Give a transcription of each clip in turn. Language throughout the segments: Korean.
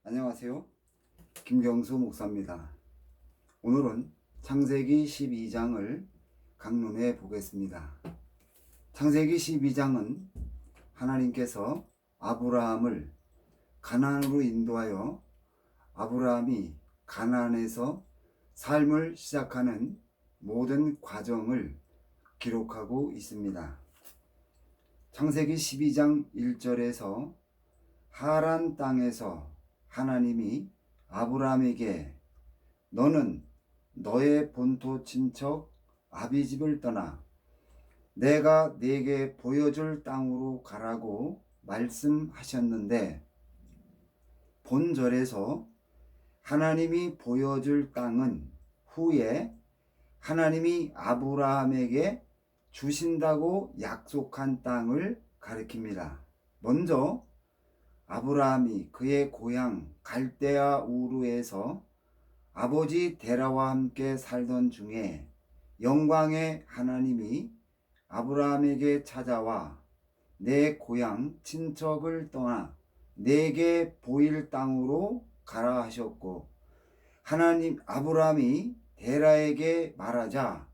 안녕하세요. 김경수 목사입니다. 오늘은 창세기 12장을 강론해 보겠습니다. 창세기 12장은 하나님께서 아브라함을 가나안으로 인도하여 아브라함이 가나안에서 삶을 시작하는 모든 과정을 기록하고 있습니다. 창세기 12장 1절에서 하란 땅에서 하나님이 아브라함에게 너는 너의 본토 친척 아비집을 떠나 내가 네게 보여줄 땅으로 가라고 말씀하셨는데, 본절에서 하나님이 보여줄 땅은 후에 하나님이 아브라함에게 주신다고 약속한 땅을 가리킵니다. 먼저 아브라함이 그의 고향 갈대아 우르에서 아버지 데라와 함께 살던 중에 영광의 하나님이 아브라함에게 찾아와 내 고향 친척을 떠나 내게 보일 땅으로 가라 하셨고, 하나님 아브라함이 데라에게 말하자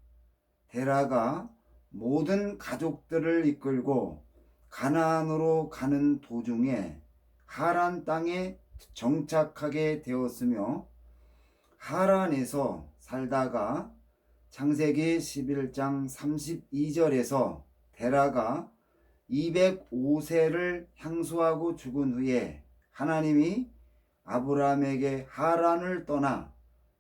데라가 모든 가족들을 이끌고 가나안으로 가는 도중에 하란 땅에 정착하게 되었으며, 하란에서 살다가 창세기 11장 32절에서 데라가 205세를 향수하고 죽은 후에 하나님이 아브라함에게 하란을 떠나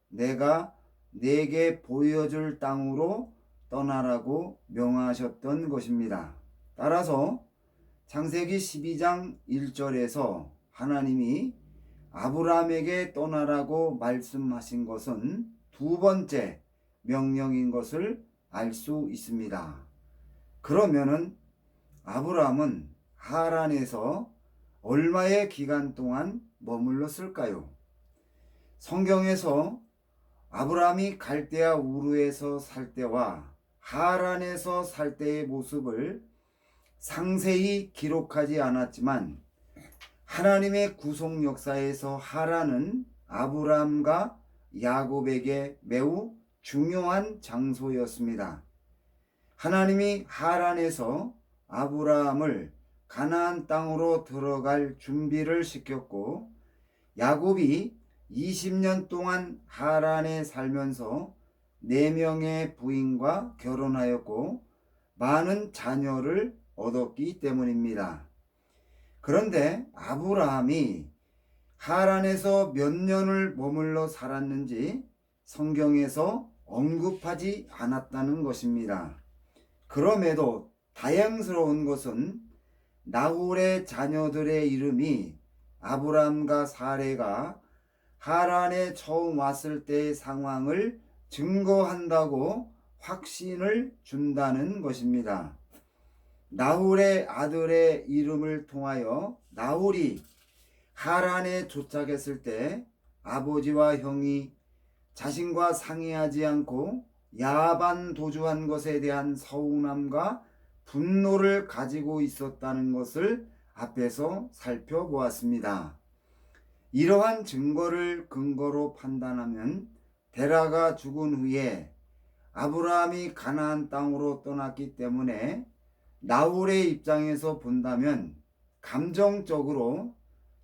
내가 네게 보여줄 땅으로 떠나라고 명하셨던 것입니다. 따라서 창세기 12장 1절에서 하나님이 아브라함에게 떠나라고 말씀하신 것은 두 번째 명령인 것을 알 수 있습니다. 그러면은 아브라함은 하란에서 얼마의 기간 동안 머물렀을까요? 성경에서 아브라함이 갈대아 우르에서 살 때와 하란에서 살 때의 모습을 상세히 기록하지 않았지만, 하나님의 구속 역사에서 하란은 아브라함과 야곱에게 매우 중요한 장소였습니다. 하나님이 하란에서 아브라함을 가나안 땅으로 들어갈 준비를 시켰고, 야곱이 20년 동안 하란에 살면서 4명의 부인과 결혼하였고 많은 자녀를 얻었기 때문입니다. 그런데 아브라함이 하란에서 몇 년을 머물러 살았는지 성경에서 언급하지 않았다는 것입니다. 그럼에도 다행스러운 것은 나홀의 자녀들의 이름이 아브라함과 사레가 하란에 처음 왔을 때의 상황을 증거한다고 확신을 준다는 것입니다. 나홀의 아들의 이름을 통하여 나홀이 하란에 도착했을 때 아버지와 형이 자신과 상의하지 않고 야반 도주한 것에 대한 서운함과 분노를 가지고 있었다는 것을 앞에서 살펴보았습니다. 이러한 증거를 근거로 판단하면 데라가 죽은 후에 아브라함이 가나안 땅으로 떠났기 때문에 나홀의 입장에서 본다면 감정적으로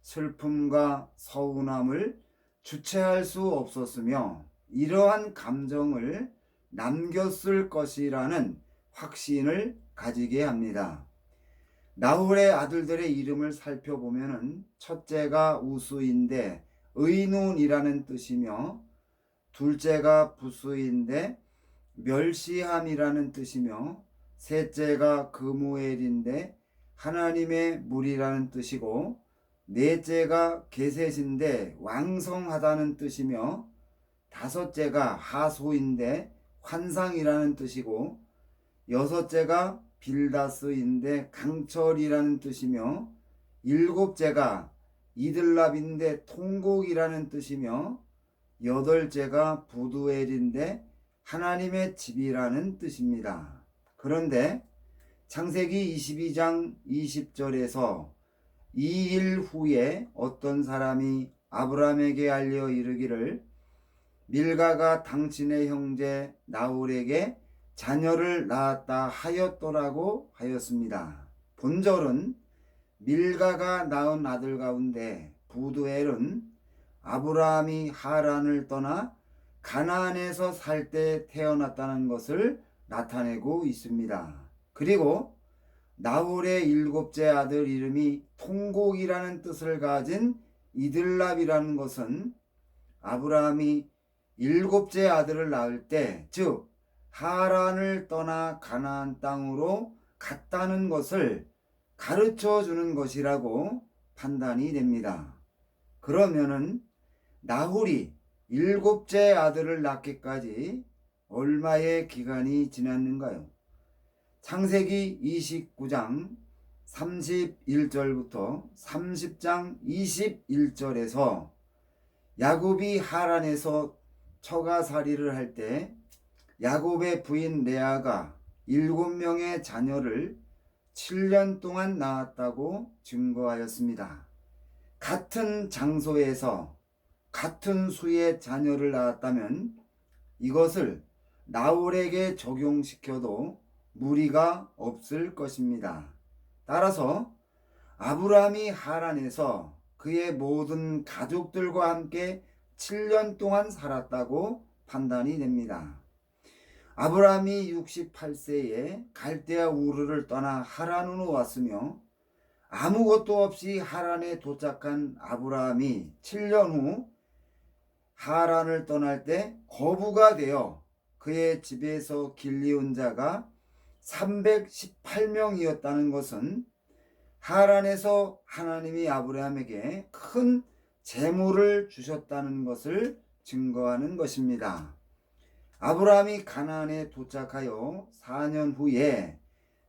슬픔과 서운함을 주체할 수 없었으며 이러한 감정을 남겼을 것이라는 확신을 가지게 합니다. 나홀의 아들들의 이름을 살펴보면 첫째가 우스인데 의논이라는 뜻이며, 둘째가 부스인데 멸시함이라는 뜻이며, 셋째가 그무엘인데 하나님의 물이라는 뜻이고, 넷째가 게셋인데 왕성하다는 뜻이며, 다섯째가 하소인데 환상이라는 뜻이고, 여섯째가 빌다스인데 강철이라는 뜻이며, 일곱째가 이들랍인데 통곡이라는 뜻이며, 여덟째가 부두엘인데 하나님의 집이라는 뜻입니다. 그런데 창세기 22장 20절에서 2일 후에 어떤 사람이 아브라함에게 알려 이르기를 밀가가 당신의 형제 나홀에게 자녀를 낳았다 하였더라고 하였습니다. 본절은 밀가가 낳은 아들 가운데 부두엘은 아브라함이 하란을 떠나 가나안에서 살 때 태어났다는 것을 나타내고 있습니다. 그리고 나홀의 일곱째 아들 이름이 통곡이라는 뜻을 가진 이들랍이라는 것은 아브라함이 일곱째 아들을 낳을 때, 즉 하란을 떠나 가나안 땅으로 갔다는 것을 가르쳐 주는 것이라고 판단이 됩니다. 그러면은 나홀이 일곱째 아들을 낳기까지 얼마의 기간이 지났는가요? 창세기 29장 31절부터 30장 21절에서 야곱이 하란에서 처가살이를 할 때 야곱의 부인 레아가 7명의 자녀를 7년 동안 낳았다고 증거하였습니다. 같은 장소에서 같은 수의 자녀를 낳았다면 이것을 나홀에게 적용시켜도 무리가 없을 것입니다. 따라서 아브라함이 하란에서 그의 모든 가족들과 함께 7년 동안 살았다고 판단이 됩니다. 아브라함이 68세에 갈대아 우르를 떠나 하란으로 왔으며 아무것도 없이 하란에 도착한 아브라함이 7년 후 하란을 떠날 때 거부가 되어 그의 집에서 길리온 자가 318명이었다는 것은 하란에서 하나님이 아브라함에게 큰 재물을 주셨다는 것을 증거하는 것입니다. 아브라함이 가나안에 도착하여 4년 후에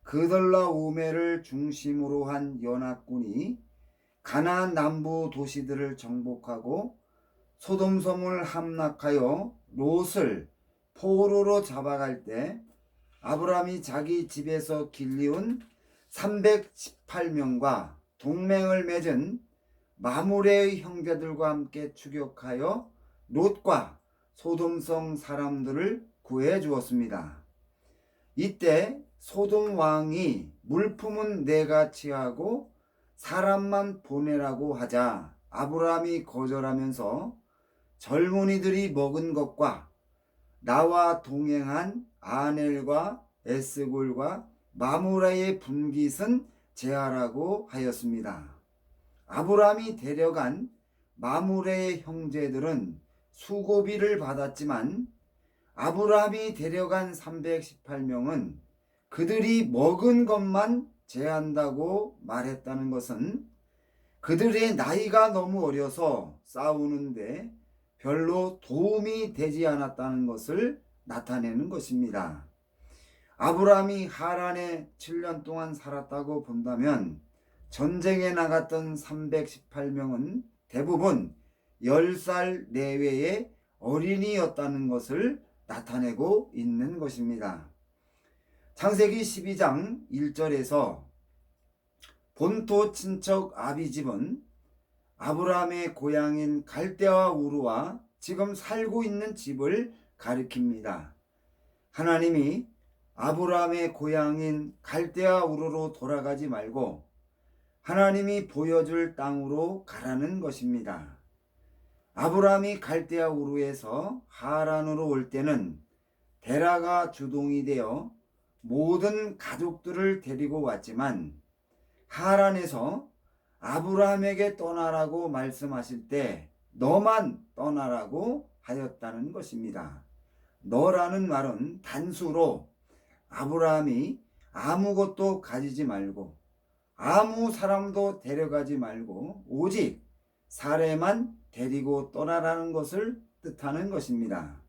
그들라오멜을 중심으로 한 연합군이 가나안 남부 도시들을 정복하고 소돔섬을 함락하여 롯을 포로로 잡아갈 때 아브라함이 자기 집에서 길리온 318명과 동맹을 맺은 마므레의 형제들과 함께 추격하여 롯과 소돔성 사람들을 구해 주었습니다. 이때 소돔 왕이 물품은 내가 취하고 사람만 보내라고 하자 아브라함이 거절하면서 젊은이들이 먹은 것과 나와 동행한 아넬과 에스골과 마므라의 분깃은 제하라고 하였습니다. 아브라함이 데려간 마므레의 형제들은 수고비를 받았지만 아브라함이 데려간 318명은 그들이 먹은 것만 제한다고 말했다는 것은 그들의 나이가 너무 어려서 싸우는데 별로 도움이 되지 않았다는 것을 나타내는 것입니다. 아브라함이 하란에 7년 동안 살았다고 본다면 전쟁에 나갔던 318명은 대부분 10살 내외의 어린이였다는 것을 나타내고 있는 것입니다. 창세기 12장 1절에서 본토 친척 아비집은 아브라함의 고향인 갈대아 우르와 지금 살고 있는 집을 가리킵니다. 하나님이 아브라함의 고향인 갈대아 우르로 돌아가지 말고 하나님이 보여줄 땅으로 가라는 것입니다. 아브라함이 갈대아 우르에서 하란으로 올 때는 데라가 주동이 되어 모든 가족들을 데리고 왔지만 하란에서 아브라함에게 떠나라고 말씀하실 때 너만 떠나라고 하였다는 것입니다. 너라는 말은 단수로 아브라함이 아무것도 가지지 말고 아무 사람도 데려가지 말고 오직 사례만 데리고 떠나라는 것을 뜻하는 것입니다.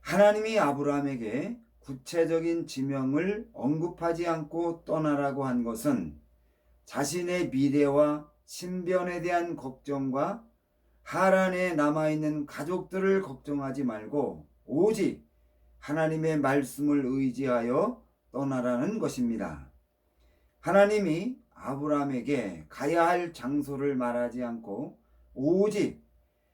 하나님이 아브라함에게 구체적인 지명을 언급하지 않고 떠나라고 한 것은 자신의 미래와 신변에 대한 걱정과 하란에 남아있는 가족들을 걱정하지 말고 오직 하나님의 말씀을 의지하여 떠나라는 것입니다. 하나님이 아브라함에게 가야 할 장소를 말하지 않고 오직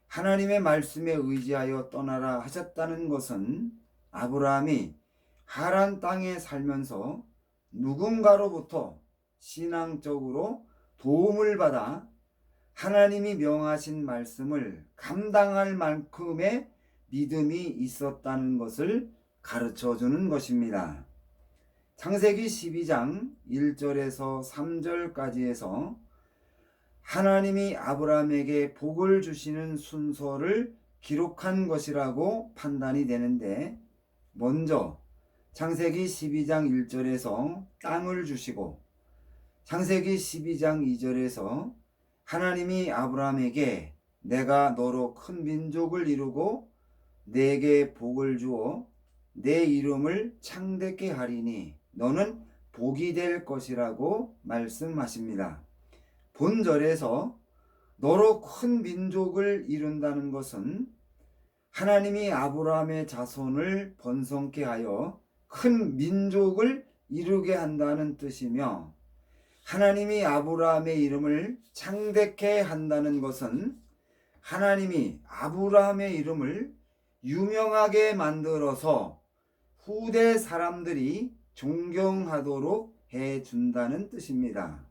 하나님의 말씀에 의지하여 떠나라 하셨다는 것은 아브라함이 하란 땅에 살면서 누군가로부터 신앙적으로 도움을 받아 하나님이 명하신 말씀을 감당할 만큼의 믿음이 있었다는 것을 가르쳐 주는 것입니다. 창세기 12장 1절에서 3절까지에서 하나님이 아브라함에게 복을 주시는 순서를 기록한 것이라고 판단이 되는데, 먼저 창세기 12장 1절에서 땅을 주시고, 창세기 12장 2절에서 하나님이 아브라함에게 내가 너로 큰 민족을 이루고 내게 복을 주어 내 이름을 창대케 하리니 너는 복이 될 것이라고 말씀하십니다. 본절에서 너로 큰 민족을 이룬다는 것은 하나님이 아브라함의 자손을 번성케 하여 큰 민족을 이루게 한다는 뜻이며, 하나님이 아브라함의 이름을 창대케 한다는 것은 하나님이 아브라함의 이름을 유명하게 만들어서 후대 사람들이 존경하도록 해준다는 뜻입니다.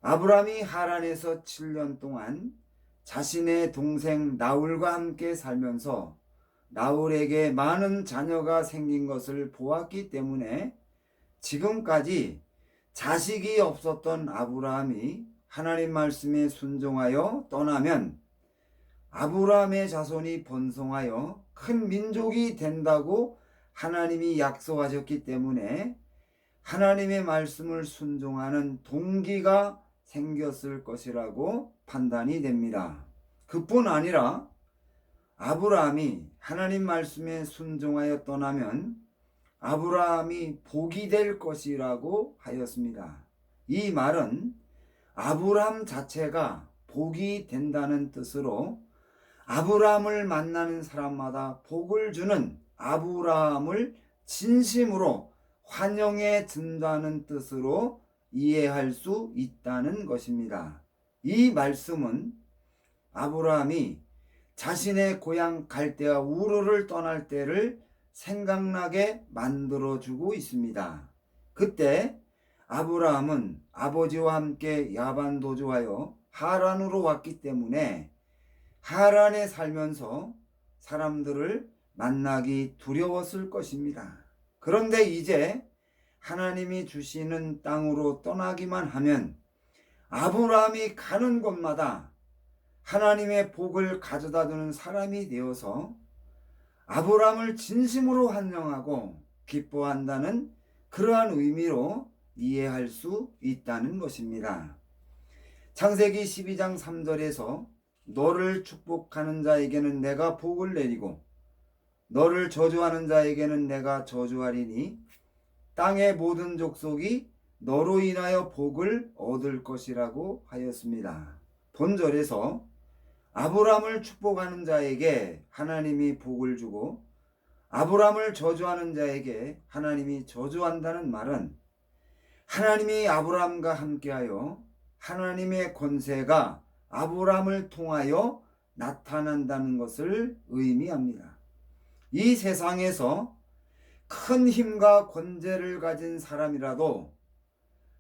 아브라함이 하란에서 7년 동안 자신의 동생 나홀과 함께 살면서 나홀에게 많은 자녀가 생긴 것을 보았기 때문에 지금까지 자식이 없었던 아브라함이 하나님 말씀에 순종하여 떠나면 아브라함의 자손이 번성하여 큰 민족이 된다고 하나님이 약속하셨기 때문에 하나님의 말씀을 순종하는 동기가 생겼을 것이라고 판단이 됩니다. 그뿐 아니라 아브라함이 하나님 말씀에 순종하여 떠나면 아브라함이 복이 될 것이라고 하였습니다. 이 말은 아브라함 자체가 복이 된다는 뜻으로 아브라함을 만나는 사람마다 복을 주는 아브라함을 진심으로 환영해 준다는 뜻으로 이해할 수 있다는 것입니다. 이 말씀은 아브라함이 자신의 고향 갈대아 우르를 떠날 때를 생각나게 만들어주고 있습니다. 그때 아브라함은 아버지와 함께 야반 도주하여 하란으로 왔기 때문에 하란에 살면서 사람들을 만나기 두려웠을 것입니다. 그런데 이제 하나님이 주시는 땅으로 떠나기만 하면 아브라함이 가는 곳마다 하나님의 복을 가져다 주는 사람이 되어서 아브라함을 진심으로 환영하고 기뻐한다는 그러한 의미로 이해할 수 있다는 것입니다. 창세기 12장 3절에서 너를 축복하는 자에게는 내가 복을 내리고 너를 저주하는 자에게는 내가 저주하리니 땅의 모든 족속이 너로 인하여 복을 얻을 것이라고 하였습니다. 본절에서 아브라함을 축복하는 자에게 하나님이 복을 주고 아브라함을 저주하는 자에게 하나님이 저주한다는 말은 하나님이 아브라함과 함께하여 하나님의 권세가 아브라함을 통하여 나타난다는 것을 의미합니다. 이 세상에서 큰 힘과 권세를 가진 사람이라도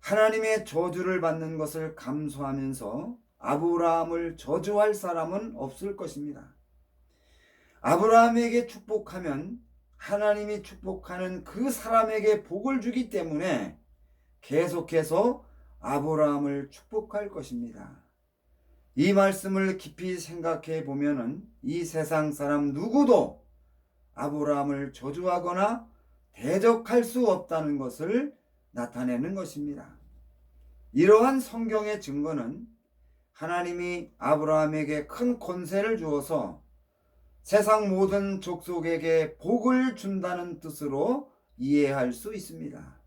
하나님의 저주를 받는 것을 감수하면서 아브라함을 저주할 사람은 없을 것입니다. 아브라함에게 축복하면 하나님이 축복하는 그 사람에게 복을 주기 때문에 계속해서 아브라함을 축복할 것입니다. 이 말씀을 깊이 생각해 보면은 이 세상 사람 누구도 아브라함을 저주하거나 대적할 수 없다는 것을 나타내는 것입니다. 이러한 성경의 증거는 하나님이 아브라함에게 큰 권세를 주어서 세상 모든 족속에게 복을 준다는 뜻으로 이해할 수 있습니다.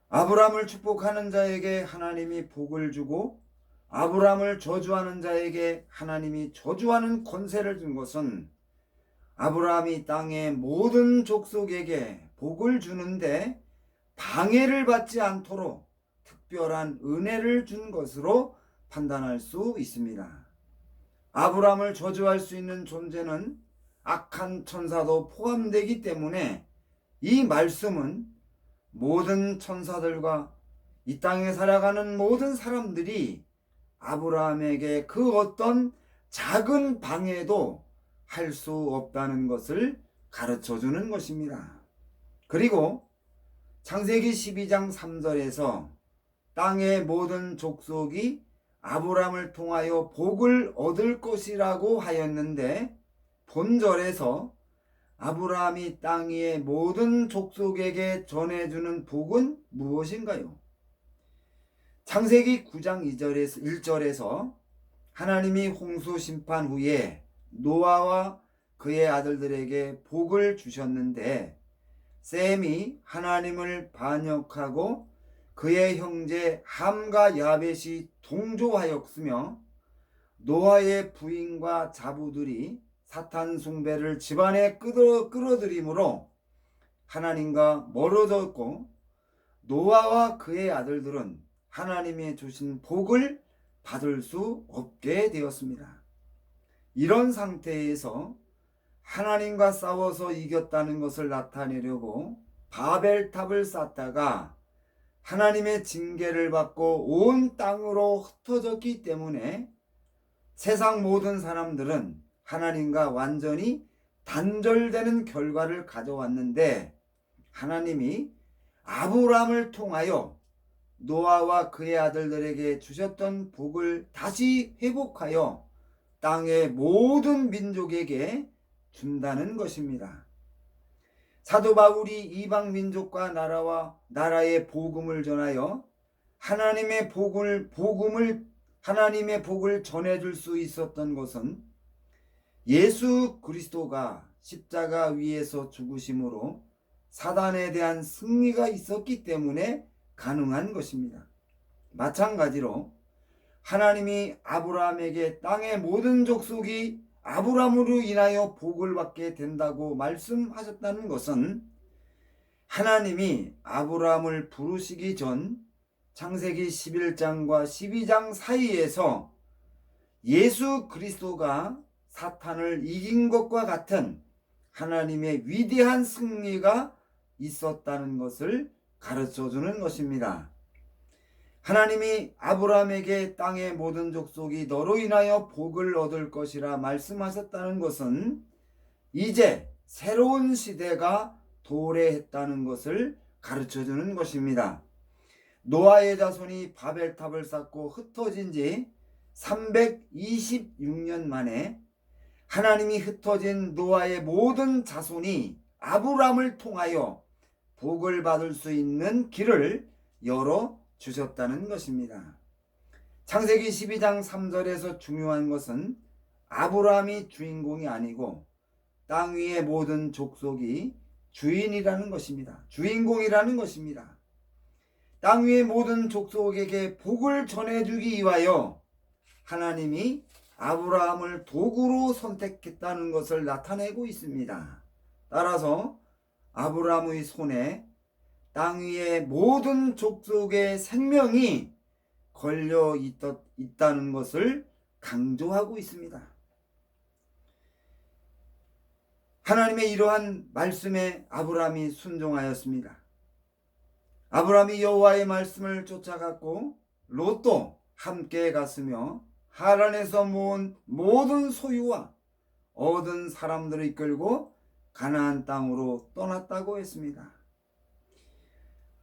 아브라함을 축복하는 자에게 하나님이 복을 주고 아브라함을 저주하는 자에게 하나님이 저주하는 권세를 준 것은 아브라함이 땅의 모든 족속에게 복을 주는데 방해를 받지 않도록 특별한 은혜를 준 것으로 판단할 수 있습니다. 아브라함을 저주할 수 있는 존재는 악한 천사도 포함되기 때문에 이 말씀은 모든 천사들과 이 땅에 살아가는 모든 사람들이 아브라함에게 그 어떤 작은 방해도 할 수 없다는 것을 가르쳐 주는 것입니다. 그리고 창세기 12장 3절에서 땅의 모든 족속이 아브라함을 통하여 복을 얻을 것이라고 하였는데, 본절에서 아브라함이 땅 위의 모든 족속에게 전해주는 복은 무엇인가요? 창세기 9장 1절에서 하나님이 홍수 심판 후에 노아와 그의 아들들에게 복을 주셨는데, 셈이 하나님을 반역하고 그의 형제 함과 야벳이 동조하였으며, 노아의 부인과 자부들이 사탄 숭배를 집안에 끌어들이므로 하나님과 멀어졌고, 노아와 그의 아들들은 하나님이 주신 복을 받을 수 없게 되었습니다. 이런 상태에서 하나님과 싸워서 이겼다는 것을 나타내려고 바벨탑을 쌓다가 하나님의 징계를 받고 온 땅으로 흩어졌기 때문에 세상 모든 사람들은 하나님과 완전히 단절되는 결과를 가져왔는데, 하나님이 아브라함을 통하여 노아와 그의 아들들에게 주셨던 복을 다시 회복하여 땅의 모든 민족에게 준다는 것입니다. 사도 바울이 이방 민족과 나라의 복음을 전하여 하나님의 복을 전해줄 수 있었던 것은 예수 그리스도가 십자가 위에서 죽으심으로 사단에 대한 승리가 있었기 때문에 가능한 것입니다. 마찬가지로 하나님이 아브라함에게 땅의 모든 족속이 아브라함으로 인하여 복을 받게 된다고 말씀하셨다는 것은, 하나님이 아브라함을 부르시기 전 창세기 11장과 12장 사이에서 예수 그리스도가 사탄을 이긴 것과 같은 하나님의 위대한 승리가 있었다는 것을 가르쳐 주는 것입니다. 하나님이 아브라함에게 땅의 모든 족속이 너로 인하여 복을 얻을 것이라 말씀하셨다는 것은 이제 새로운 시대가 도래했다는 것을 가르쳐 주는 것입니다. 노아의 자손이 바벨탑을 쌓고 흩어진 지 326년 만에 하나님이 흩어진 노아의 모든 자손이 아브라함을 통하여 복을 받을 수 있는 길을 열어 주셨다는 것입니다. 창세기 12장 3절에서 중요한 것은 아브라함이 주인공이 아니고 땅 위의 모든 족속이 주인이라는 것입니다. 주인공이라는 것입니다. 땅 위의 모든 족속에게 복을 전해주기 위하여 하나님이 아브라함을 도구로 선택했다는 것을 나타내고 있습니다. 따라서 아브라함의 손에 땅 위의 모든 족속의 생명이 걸려 있다는 것을 강조하고 있습니다. 하나님의 이러한 말씀에 아브라함이 순종하였습니다. 아브라함이 여호와의 말씀을 쫓아갔고 롯도 함께 갔으며 하란에서 모은 모든 소유와 얻은 사람들을 이끌고 가나안 땅으로 떠났다고 했습니다.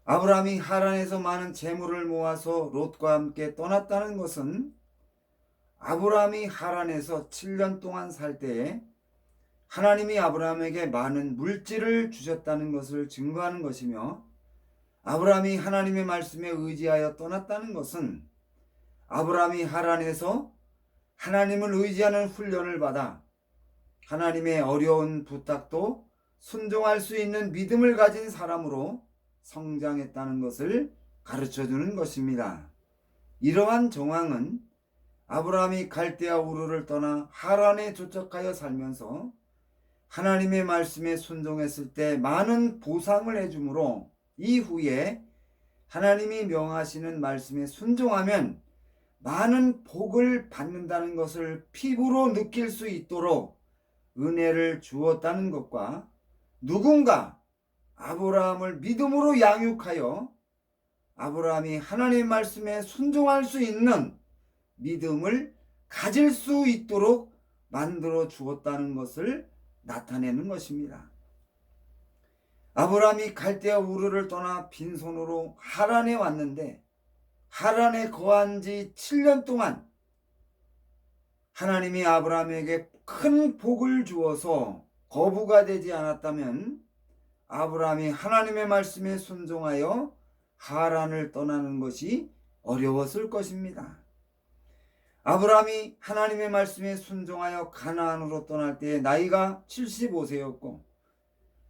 아브라함이 하란에서 많은 재물을 모아서 롯과 함께 떠났다는 것은 아브라함이 하란에서 7년 동안 살 때에 하나님이 아브라함에게 많은 물질을 주셨다는 것을 증거하는 것이며, 아브라함이 하나님의 말씀에 의지하여 떠났다는 것은 아브라함이 하란에서 하나님을 의지하는 훈련을 받아 하나님의 어려운 부탁도 순종할 수 있는 믿음을 가진 사람으로 성장했다는 것을 가르쳐주는 것입니다. 이러한 정황은 아브라함이 갈대아 우르를 떠나 하란에 도착하여 살면서 하나님의 말씀에 순종했을 때 많은 보상을 해주므로 이후에 하나님이 명하시는 말씀에 순종하면 많은 복을 받는다는 것을 피부로 느낄 수 있도록 은혜를 주었다는 것과 누군가 아브라함을 믿음으로 양육하여 아브라함이 하나님의 말씀에 순종할 수 있는 믿음을 가질 수 있도록 만들어 주었다는 것을 나타내는 것입니다. 아브라함이 갈대아 우르를 떠나 빈손으로 하란에 왔는데 하란에 거한 지 7년 동안 하나님이 아브라함에게 큰 복을 주어서 거부가 되지 않았다면 아브라함이 하나님의 말씀에 순종하여 하란을 떠나는 것이 어려웠을 것입니다. 아브라함이 하나님의 말씀에 순종하여 가나안으로 떠날 때 나이가 75세였고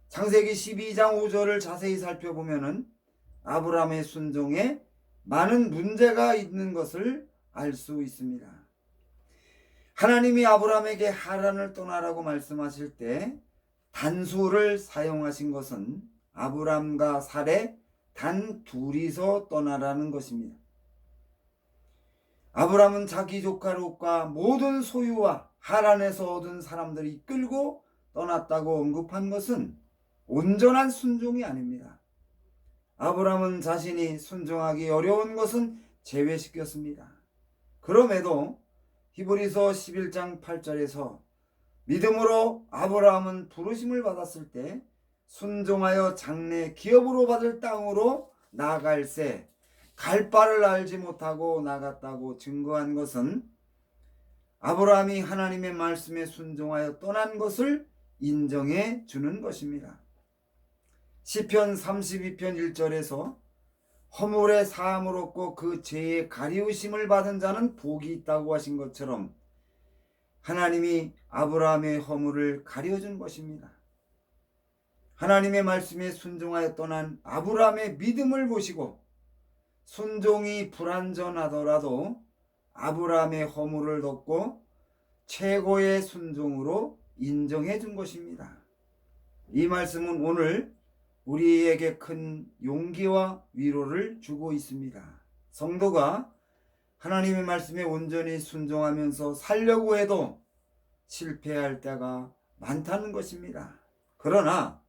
창세기 12장 5절을 자세히 살펴보면 아브라함의 순종에 많은 문제가 있는 것을 알 수 있습니다. 하나님이 아브라함에게 하란을 떠나라고 말씀하실 때 단수를 사용하신 것은 아브라함과 사레 단 둘이서 떠나라는 것입니다. 아브라함은 자기 조카 롯과 모든 소유와 하란에서 얻은 사람들이 끌고 떠났다고 언급한 것은 온전한 순종이 아닙니다. 아브라함은 자신이 순종하기 어려운 것은 제외시켰습니다. 그럼에도 히브리서 11장 8절에서 믿음으로 아브라함은 부르심을 받았을 때 순종하여 장래 기업으로 받을 땅으로 나아갈새 갈 바를 알지 못하고 나갔다고 증거한 것은 아브라함이 하나님의 말씀에 순종하여 떠난 것을 인정해 주는 것입니다. 시편 32편 1절에서 허물의 사함을 얻고 그 죄의 가리우심을 받은 자는 복이 있다고 하신 것처럼 하나님이 아브라함의 허물을 가려준 것입니다. 하나님의 말씀에 순종하여 떠난 아브라함의 믿음을 보시고 순종이 불완전하더라도 아브라함의 허물을 덮고 최고의 순종으로 인정해 준 것입니다. 이 말씀은 오늘 우리에게 큰 용기와 위로를 주고 있습니다. 성도가 하나님의 말씀에 온전히 순종하면서 살려고 해도 실패할 때가 많다는 것입니다. 그러나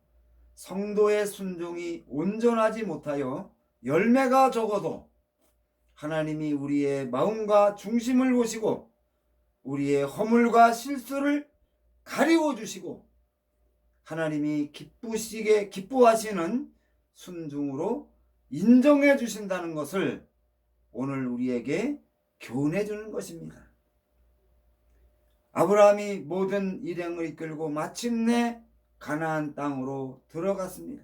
성도의 순종이 온전하지 못하여 열매가 적어도 하나님이 우리의 마음과 중심을 보시고 우리의 허물과 실수를 가리워 주시고 하나님이 기뻐하시는 순종으로 인정해 주신다는 것을 오늘 우리에게 교훈해 주는 것입니다. 아브라함이 모든 일행을 이끌고 마침내 가나안 땅으로 들어갔습니다.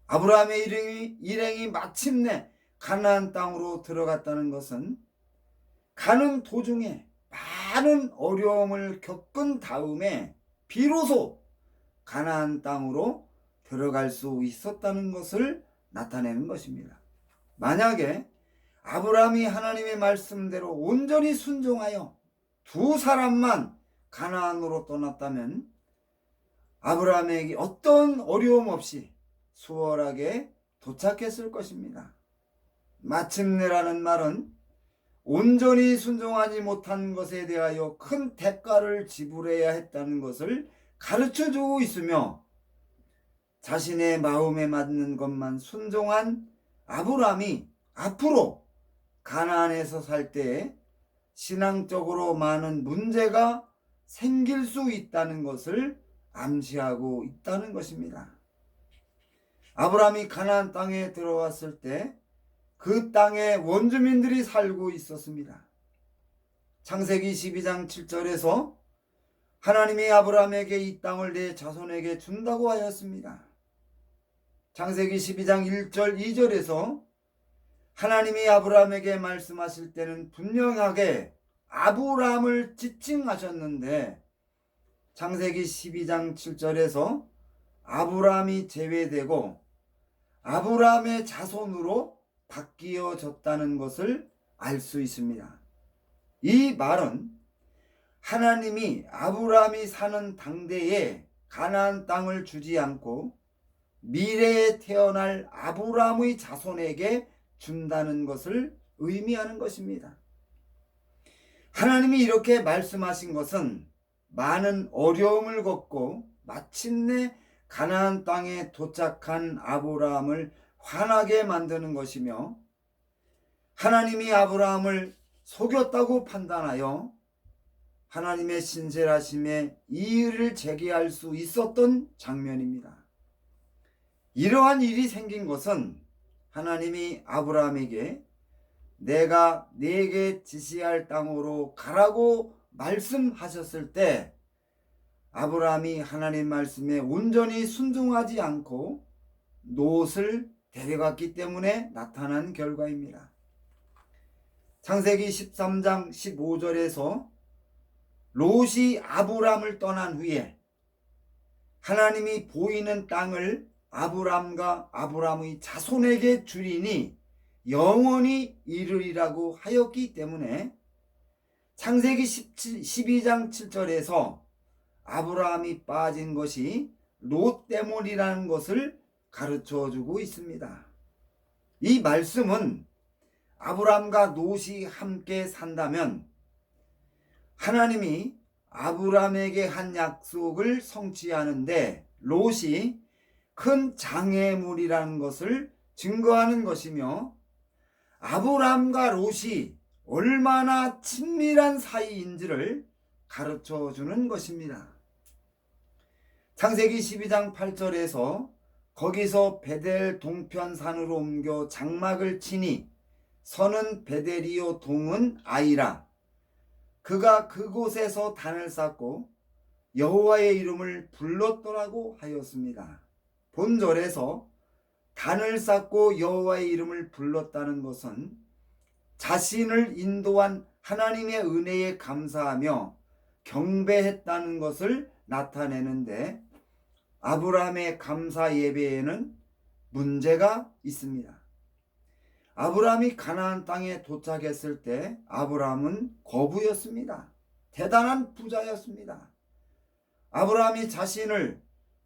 아브라함의 일행이 마침내 가나안 땅으로 들어갔다는 것은 가는 도중에 많은 어려움을 겪은 다음에 비로소 가나안 땅으로 들어갈 수 있었다는 것을 나타내는 것입니다. 만약에 아브라함이 하나님의 말씀대로 온전히 순종하여 두 사람만 가나안으로 떠났다면 아브라함에게 어떤 어려움 없이 수월하게 도착했을 것입니다. 마침내라는 말은 온전히 순종하지 못한 것에 대하여 큰 대가를 지불해야 했다는 것을 가르쳐주고 있으며 자신의 마음에 맞는 것만 순종한 아브라함이 앞으로 가나안에서 살 때에 신앙적으로 많은 문제가 생길 수 있다는 것을 암시하고 있다는 것입니다. 아브라함이 가나안 땅에 들어왔을 때 그 땅에 원주민들이 살고 있었습니다. 창세기 12장 7절에서 하나님이 아브라함에게 이 땅을 내 자손에게 준다고 하였습니다. 창세기 12장 1절 2절에서 하나님이 아브라함에게 말씀하실 때는 분명하게 아브라함을 지칭하셨는데 창세기 12장 7절에서 아브라함이 제외되고 아브라함의 자손으로 바뀌어졌다는 것을 알 수 있습니다. 이 말은 하나님이 아브라함이 사는 당대에 가나안 땅을 주지 않고 미래에 태어날 아브라함의 자손에게 준다는 것을 의미하는 것입니다. 하나님이 이렇게 말씀하신 것은 많은 어려움을 겪고 마침내 가나안 땅에 도착한 아브라함을 화나게 만드는 것이며, 하나님이 아브라함을 속였다고 판단하여 하나님의 신실하심에 이의를 제기할 수 있었던 장면입니다. 이러한 일이 생긴 것은 하나님이 아브라함에게 내가 네게 지시할 땅으로 가라고 말씀하셨을 때 아브라함이 하나님 말씀에 온전히 순종하지 않고 롯을 데려갔기 때문에 나타난 결과입니다. 창세기 13장 15절에서 롯이 아브람을 떠난 후에 하나님이 보이는 땅을 아브람과 아브람의 자손에게 주리니 영원히 이르리라고 하였기 때문에 창세기 12장 7절에서 아브라함이 빠진 것이 롯 때문이라는 것을 가르쳐 주고 있습니다. 이 말씀은 아브라함과 롯이 함께 산다면 하나님이 아브라함에게 한 약속을 성취하는데 롯이 큰 장애물이라는 것을 증거하는 것이며, 아브라함과 롯이 얼마나 친밀한 사이인지를 가르쳐 주는 것입니다. 창세기 12장 8절에서 거기서 베델 동편 산으로 옮겨 장막을 치니 선은 베델이요 동은 아이라. 그가 그곳에서 단을 쌓고 여호와의 이름을 불렀더라고 하였습니다. 본절에서 단을 쌓고 여호와의 이름을 불렀다는 것은 자신을 인도한 하나님의 은혜에 감사하며 경배했다는 것을 나타내는데, 아브라함의 감사 예배에는 문제가 있습니다. 아브라함이 가나안 땅에 도착했을 때 아브라함은 거부였습니다. 대단한 부자였습니다. 아브라함이 자신을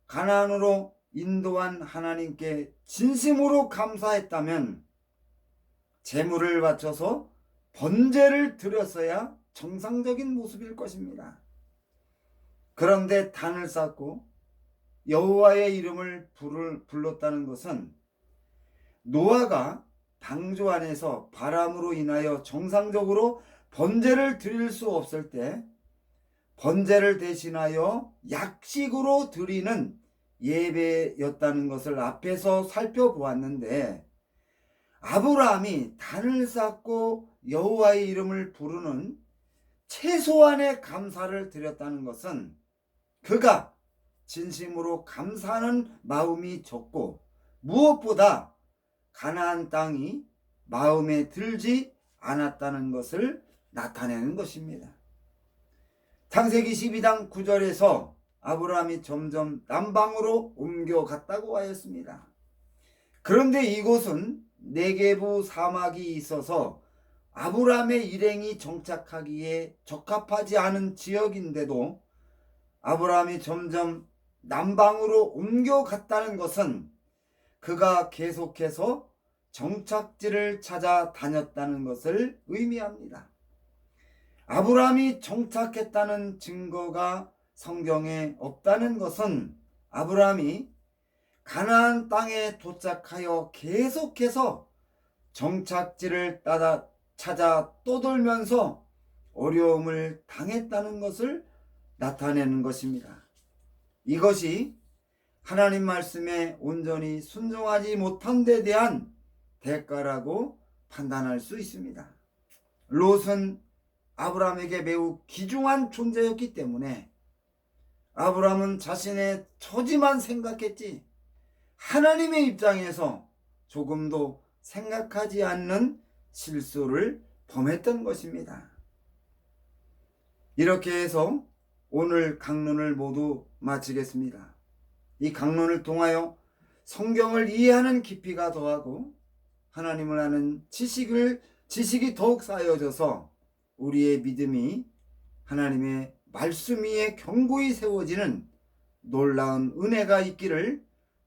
가나안으로 인도한 하나님께 진심으로 감사했다면 제물을 바쳐서 번제를 드렸어야 정상적인 모습일 것입니다. 그런데 단을 쌓고 여호와의 이름을 불렀다는 것은 노아가 방주 안에서 바람으로 인하여 정상적으로 번제를 드릴 수 없을 때 번제를 대신하여 약식으로 드리는 예배였다는 것을 앞에서 살펴보았는데, 아브라함이 단을 쌓고 여호와의 이름을 부르는 최소한의 감사를 드렸다는 것은 그가 진심으로 감사하는 마음이 적고 무엇보다 가나안 땅이 마음에 들지 않았다는 것을 나타내는 것입니다. 창세기 12장 9절에서 아브라함이 점점 남방으로 옮겨갔다고 하였습니다. 그런데 이곳은 네게부 사막이 있어서 아브라함의 일행이 정착하기에 적합하지 않은 지역인데도 아브라함이 점점 남방으로 옮겨갔다는 것은 그가 계속해서 정착지를 찾아 다녔다는 것을 의미합니다. 아브라함이 정착했다는 증거가 성경에 없다는 것은 아브라함이 가나안 땅에 도착하여 계속해서 정착지를 찾아 떠돌면서 어려움을 당했다는 것을 나타내는 것입니다. 이것이 하나님 말씀에 온전히 순종하지 못한 데 대한 대가라고 판단할 수 있습니다. 롯은 아브라함에게 매우 귀중한 존재였기 때문에 아브라함은 자신의 처지만 생각했지 하나님의 입장에서 조금도 생각하지 않는 실수를 범했던 것입니다. 이렇게 해서 오늘 강론을 모두 마치겠습니다. 이 강론을 통하여 성경을 이해하는 깊이가 더하고 하나님을 아는 지식이 더욱 쌓여져서 우리의 믿음이 하나님의 말씀 위에 견고히 세워지는 놀라운 은혜가 있기를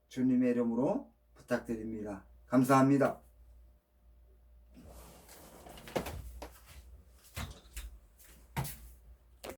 주님의 이름으로 부탁드립니다. 감사합니다.